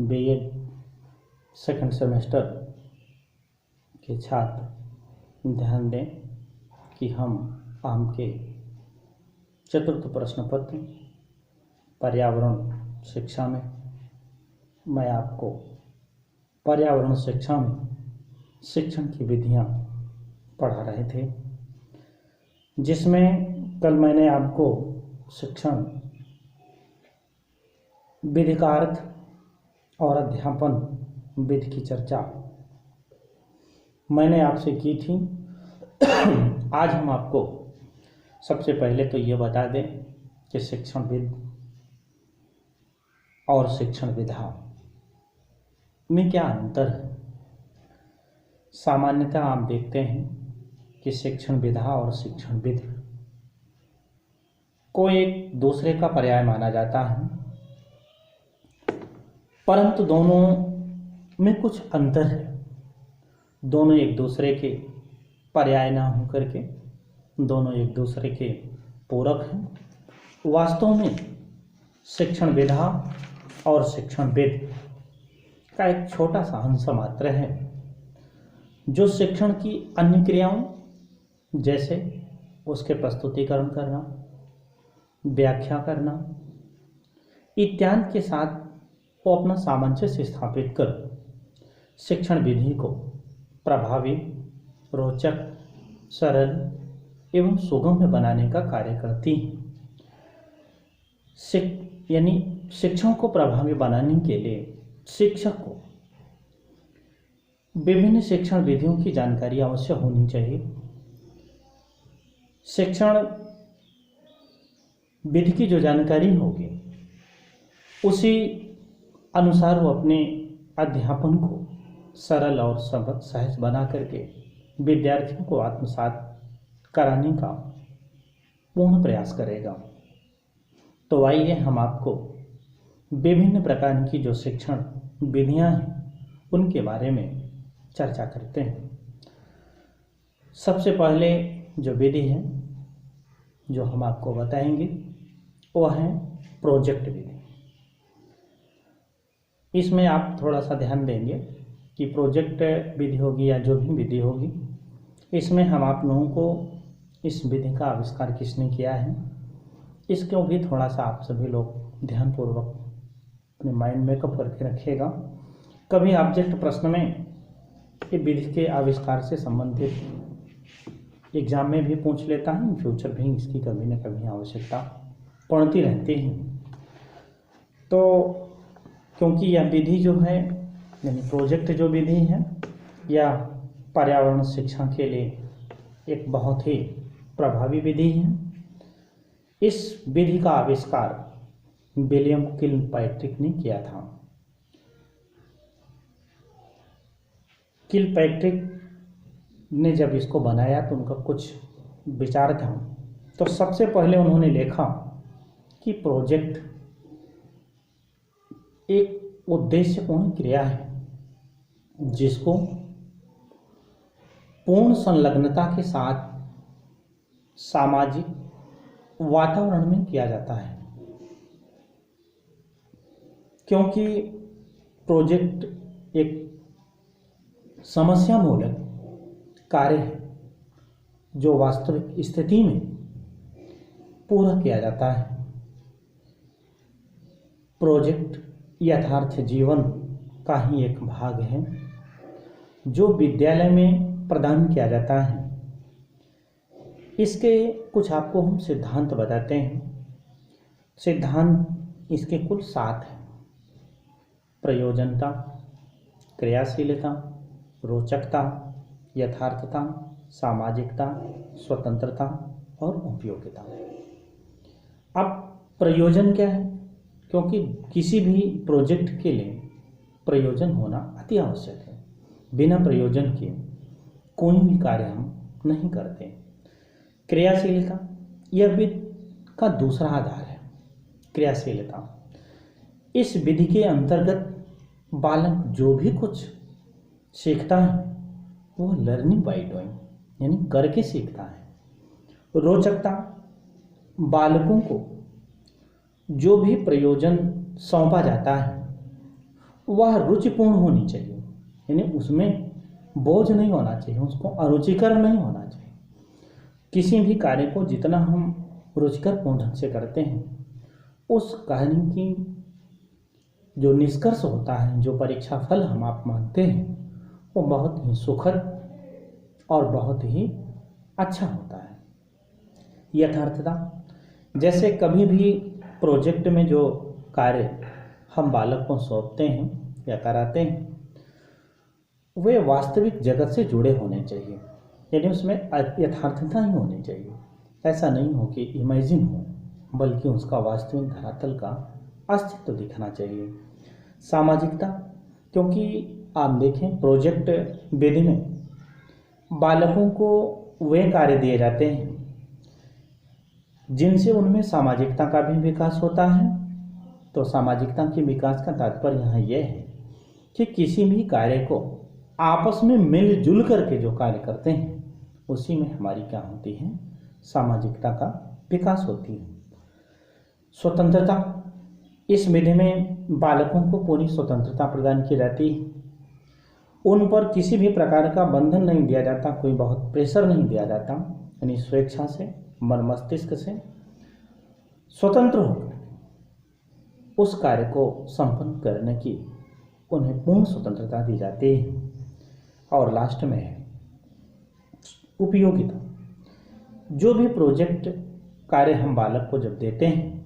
BEd second semester के छात्र ध्यान दें कि हम आपके चतुर्थ प्रश्न पत्र पर्यावरण शिक्षा में मैं आपको पर्यावरण शिक्षा में शिक्षण की विधियां पढ़ा रहे थे, जिसमें कल मैंने आपको शिक्षण विधि का अर्थ और अध्यापन विधि की चर्चा मैंने आपसे की थी। आज हम आपको सबसे पहले तो ये बता दें कि शिक्षण विधि और शिक्षण विधा में क्या अंतर है। सामान्यतः आप देखते हैं कि शिक्षण विधा और शिक्षण विधि को एक दूसरे का पर्याय माना जाता है, परंतु दोनों में कुछ अंतर है। दोनों एक दूसरे के पर्याय ना होकर के दोनों एक दूसरे के पूरक हैं। वास्तव में शिक्षण विधा और शिक्षण विधि का एक छोटा सा अंश मात्र है, जो शिक्षण की अन्य क्रियाओं जैसे उसके प्रस्तुतिकरण करना, व्याख्या करना इत्यादि के साथ वो अपना सामंजस्य स्थापित कर शिक्षण विधि को प्रभावी, रोचक, सरल एवं सुगम बनाने का कार्य करती हैं। यानी शिक्षण को प्रभावी बनाने के लिए शिक्षक को विभिन्न शिक्षण विधियों की जानकारी अवश्य होनी चाहिए। शिक्षण विधि की जो जानकारी होगी उसी अनुसार वो अपने अध्यापन को सरल और सहज बना करके विद्यार्थियों को आत्मसात कराने का पूर्ण प्रयास करेगा। तो आइए हम आपको विभिन्न प्रकार की जो शिक्षण विधियां हैं उनके बारे में चर्चा करते हैं। सबसे पहले जो विधि है जो हम आपको बताएंगे वह है प्रोजेक्ट विधि। इसमें आप थोड़ा सा ध्यान देंगे कि प्रोजेक्ट विधि होगी या जो भी विधि होगी, इसमें हम आप लोगों को इस विधि का आविष्कार किसने किया है इसको भी थोड़ा सा आप सभी लोग ध्यानपूर्वक अपने माइंड मेकअप करके रखिएगा। कभी ऑब्जेक्ट प्रश्न में ये विधि के आविष्कार से संबंधित एग्जाम में भी पूछ लेता है, फ्यूचर भी इसकी कभी न कभी आवश्यकता पड़ती रहती है। तो क्योंकि यह विधि जो है यानी प्रोजेक्ट जो विधि है या पर्यावरण शिक्षा के लिए एक बहुत ही प्रभावी विधि है, इस विधि का आविष्कार विलियम किलपैट्रिक ने किया था। किलपैट्रिक ने जब इसको बनाया तो उनका कुछ विचार था। तो सबसे पहले उन्होंने लिखा कि प्रोजेक्ट एक उद्देश्यपूर्ण क्रिया है जिसको पूर्ण संलग्नता के साथ सामाजिक वातावरण में किया जाता है। क्योंकि प्रोजेक्ट एक समस्या मूलक कार्य है जो वास्तविक स्थिति में पूरा किया जाता है। प्रोजेक्ट यथार्थ जीवन का ही एक भाग है जो विद्यालय में प्रदान किया जाता है। इसके कुछ आपको हम सिद्धांत बताते हैं। सिद्धांत इसके कुल 7 हैं। प्रयोजनता, क्रियाशीलता, रोचकता, यथार्थता, सामाजिकता, स्वतंत्रता और उपयोगिता। अब प्रयोजन क्या है? क्योंकि किसी भी प्रोजेक्ट के लिए प्रयोजन होना अति आवश्यक है। बिना प्रयोजन के कोई भी कार्य हम नहीं करते। क्रियाशीलता यह विधि का दूसरा आधार है। क्रियाशीलता इस विधि के अंतर्गत बालक जो भी कुछ सीखता है वो लर्निंग बाय डूइंग यानी करके सीखता है। रोचकता बालकों को जो भी प्रयोजन सौंपा जाता है वह रुचिपूर्ण होनी चाहिए, यानी उसमें बोझ नहीं होना चाहिए, उसको अरुचिकर नहीं होना चाहिए। किसी भी कार्य को जितना हम रुचिकर पूर्ण ढंग से करते हैं, उस कार्य की जो निष्कर्ष होता है, जो परीक्षा फल हम आप मानते हैं, वो बहुत ही सुखद और बहुत ही अच्छा होता है। यथार्थता, जैसे कभी भी प्रोजेक्ट में जो कार्य हम बालक को सौंपते हैं या कराते हैं, वे वास्तविक जगत से जुड़े होने चाहिए, यानी उसमें यथार्थता ही होनी चाहिए। ऐसा नहीं हो कि इमेजिन हो, बल्कि उसका वास्तविक धरातल का अस्तित्व दिखना चाहिए। सामाजिकता, क्योंकि आप देखें प्रोजेक्ट विधि में बालकों को वे कार्य दिए जाते हैं जिनसे उनमें सामाजिकता का भी विकास होता है। तो सामाजिकता के विकास का तात्पर्य यहाँ यह है कि किसी भी कार्य को आपस में मिलजुल करके जो कार्य करते हैं, उसी में हमारी क्या होती है, सामाजिकता का विकास होती है। स्वतंत्रता, इस विधि में बालकों को पूरी स्वतंत्रता प्रदान की जाती है। उन पर किसी भी प्रकार का बंधन नहीं दिया जाता, कोई बहुत प्रेशर नहीं दिया जाता, यानी स्वेच्छा से, मन मस्तिष्क से स्वतंत्र होकर उस कार्य को संपन्न करने की उन्हें पूर्ण स्वतंत्रता दी जाती है। और लास्ट में है उपयोगिता। जो भी प्रोजेक्ट कार्य हम बालक को जब देते हैं,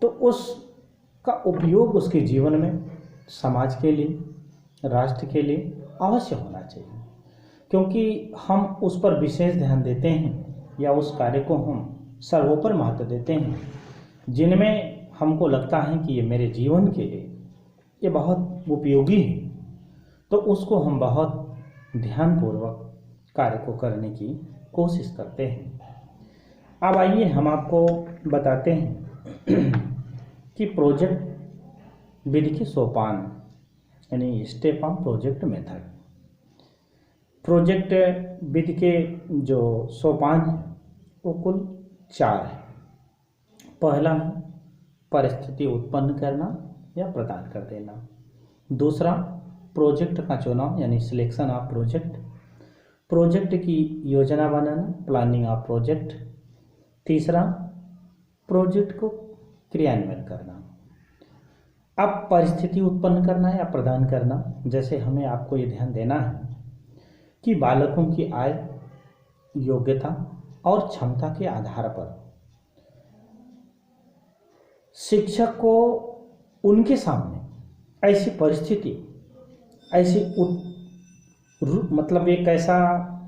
तो उसका उपयोग उसके जीवन में, समाज के लिए, राष्ट्र के लिए अवश्य होना चाहिए। क्योंकि हम उस पर विशेष ध्यान देते हैं या उस कार्य को हम सर्वोपरि महत्व देते हैं, जिनमें हमको लगता है कि ये मेरे जीवन के लिए ये बहुत उपयोगी है, तो उसको हम बहुत ध्यानपूर्वक कार्य को करने की कोशिश करते हैं। अब आइए हम आपको बताते हैं कि प्रोजेक्ट विधि के सोपान, यानी step of project method. Project विधि के जो सोपान हैं वो कुल 4 हैं। पहला है परिस्थिति उत्पन्न करना या प्रदान कर देना। दूसरा, प्रोजेक्ट का चुनाव, यानी सिलेक्शन ऑफ प्रोजेक्ट। प्रोजेक्ट की योजना बनाना, प्लानिंग ऑफ प्रोजेक्ट। तीसरा, प्रोजेक्ट को क्रियान्वयन करना। अब परिस्थिति उत्पन्न करना या प्रदान करना, जैसे हमें आपको ये ध्यान देना है कि बालकों की आय, योग्यता और क्षमता के आधार पर शिक्षक को उनके सामने ऐसी परिस्थिति, ऐसी मतलब एक ऐसा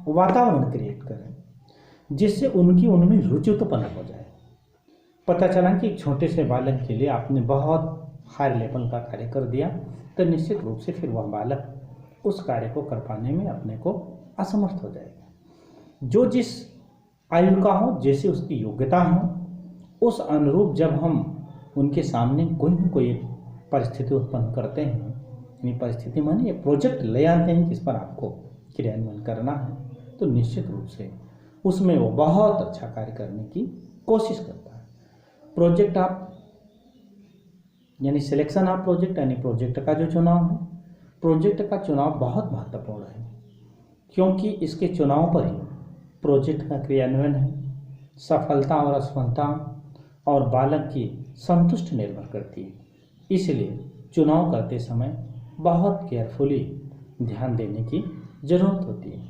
वातावरण क्रिएट करें जिससे उनमें रुचि उत्पन्न हो जाए। पता चला कि एक छोटे से बालक के लिए आपने बहुत हाई लेवल का कार्य कर दिया, तो निश्चित रूप से फिर वह बालक उस कार्य को कर पाने में अपने को असमर्थ हो जाएगा। जो जिस आयु का हो, जैसे उसकी योग्यता हो, उस अनुरूप जब हम उनके सामने कोई न कोई परिस्थिति उत्पन्न करते हैं, यानी परिस्थिति माने ये प्रोजेक्ट ले आते हैं जिस पर आपको क्रियान्वयन करना है, तो निश्चित रूप से उसमें वो बहुत अच्छा कार्य करने की कोशिश करता है। प्रोजेक्ट आप, यानी सिलेक्शन ऑफ प्रोजेक्ट, यानी प्रोजेक्ट का जो चुनाव है, प्रोजेक्ट का चुनाव बहुत महत्वपूर्ण है, क्योंकि इसके चुनाव पर ही प्रोजेक्ट का क्रियान्वयन है, सफलता और असफलता और बालक की संतुष्टि निर्भर करती है। इसलिए चुनाव करते समय बहुत केयरफुली ध्यान देने की जरूरत होती है।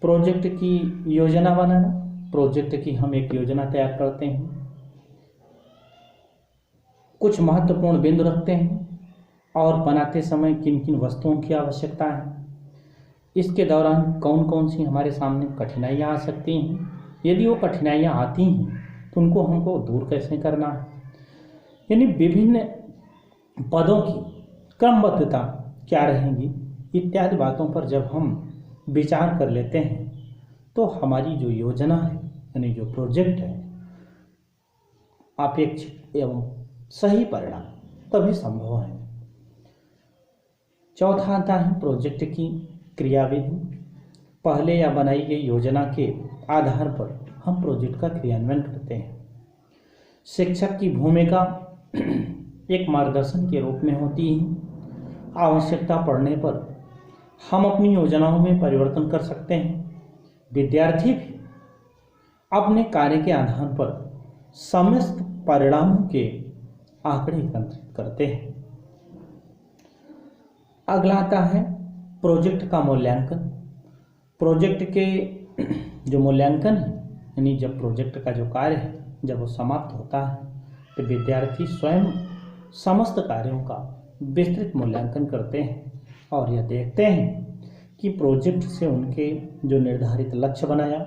प्रोजेक्ट की योजना बनाना, प्रोजेक्ट की हम एक योजना तैयार करते हैं, कुछ महत्वपूर्ण बिंदु रखते हैं और बनाते समय किन किन वस्तुओं की आवश्यकता है, इसके दौरान कौन कौन सी हमारे सामने कठिनाइयाँ आ सकती हैं, यदि वो कठिनाइयाँ आती हैं तो उनको हमको दूर कैसे करना है, यानी विभिन्न पदों की क्रमबद्धता क्या रहेगी, इत्यादि बातों पर जब हम विचार कर लेते हैं तो हमारी जो योजना है, यानी जो प्रोजेक्ट है, अपेक्षित एवं सही परिणाम तभी संभव है। चौथा आता है प्रोजेक्ट की क्रियाविधि। पहले या बनाई गई योजना के आधार पर हम प्रोजेक्ट का क्रियान्वयन करते हैं। शिक्षक की भूमिका एक मार्गदर्शन के रूप में होती है। आवश्यकता पड़ने पर हम अपनी योजनाओं में परिवर्तन कर सकते हैं। विद्यार्थी भी अपने कार्य के आधार पर समस्त परिणामों के आंकड़े एकत्रित करते हैं। अगला आता है प्रोजेक्ट का मूल्यांकन। प्रोजेक्ट के जो मूल्यांकन है, यानी जब प्रोजेक्ट का जो कार्य है जब वो समाप्त होता है तो विद्यार्थी स्वयं समस्त कार्यों का विस्तृत मूल्यांकन करते हैं और यह देखते हैं कि प्रोजेक्ट से उनके जो निर्धारित लक्ष्य बनाया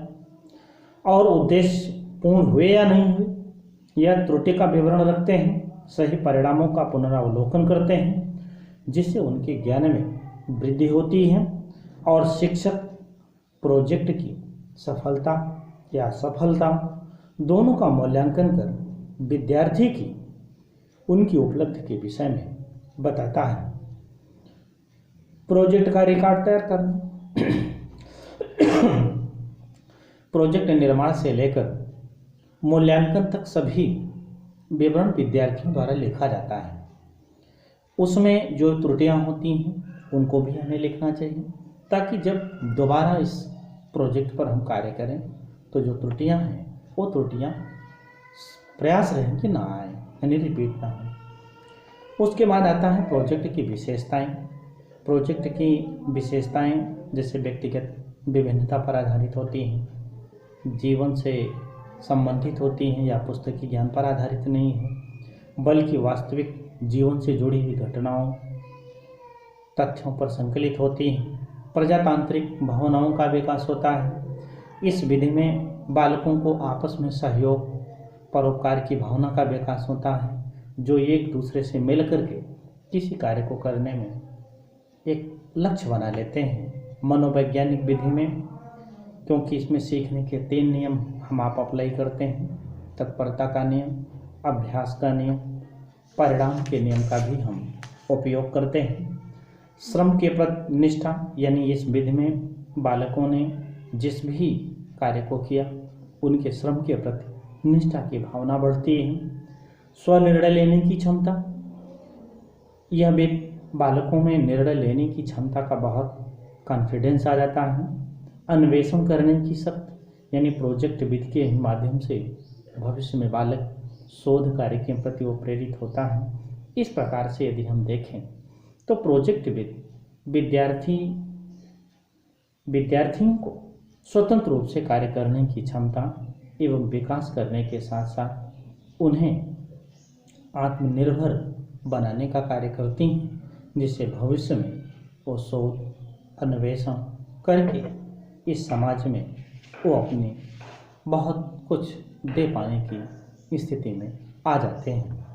और उद्देश्य पूर्ण हुए या नहीं हुए, यह त्रुटि का विवरण रखते हैं, सही परिणामों का पुनरावलोकन करते हैं, जिससे उनके ज्ञान में वृद्धि होती है और शिक्षक प्रोजेक्ट की सफलता या असफलता दोनों का मूल्यांकन कर विद्यार्थी की उनकी उपलब्धि के विषय में बताता है। प्रोजेक्ट का रिकॉर्ड तैयार करना। प्रोजेक्ट निर्माण से लेकर मूल्यांकन तक सभी विवरण विद्यार्थियों द्वारा लिखा जाता है। उसमें जो त्रुटियां होती हैं उनको भी हमें लिखना चाहिए, ताकि जब दोबारा इस प्रोजेक्ट पर हम कार्य करें तो जो त्रुटियां हैं वो त्रुटियां प्रयास रहें कि ना आए, यानी रिपीट ना हो। उसके बाद आता है प्रोजेक्ट की विशेषताएं। प्रोजेक्ट की विशेषताएं जैसे व्यक्तिगत विभिन्नता पर आधारित होती हैं, जीवन से संबंधित होती हैं या पुस्तकीय ज्ञान पर आधारित नहीं है, बल्कि वास्तविक जीवन से जुड़ी हुई घटनाओं तथ्यों पर संकलित होती हैं। प्रजातांत्रिक भावनाओं का विकास होता है। इस विधि में बालकों को आपस में सहयोग, परोपकार की भावना का विकास होता है, जो एक दूसरे से मिल करके किसी कार्य को करने में एक लक्ष्य बना लेते हैं। मनोवैज्ञानिक विधि में, क्योंकि इसमें सीखने के 3 नियम हम आप अप्लाई करते हैं, तत्परता का नियम, अभ्यास का नियम, परिणाम के नियम का भी हम उपयोग करते हैं। श्रम के प्रति निष्ठा, यानी इस विधि में बालकों ने जिस भी कार्य को किया उनके श्रम के प्रति निष्ठा की भावना बढ़ती है। स्वनिर्णय लेने की क्षमता, यह भी बालकों में निर्णय लेने की क्षमता का बहुत कॉन्फिडेंस आ जाता है। अन्वेषण करने की शक्ति, यानी प्रोजेक्ट विधि के माध्यम से भविष्य में बालक शोध कार्य के प्रति वो प्रेरित होता है। इस प्रकार से यदि हम देखें तो प्रोजेक्ट विधि विद्यार्थियों को स्वतंत्र रूप से कार्य करने की क्षमता एवं विकास करने के साथ साथ उन्हें आत्मनिर्भर बनाने का कार्य करती हैं, जिससे भविष्य में वो शोध अन्वेषण करके इस समाज में वो अपने बहुत कुछ दे पाने की स्थिति में आ जाते हैं।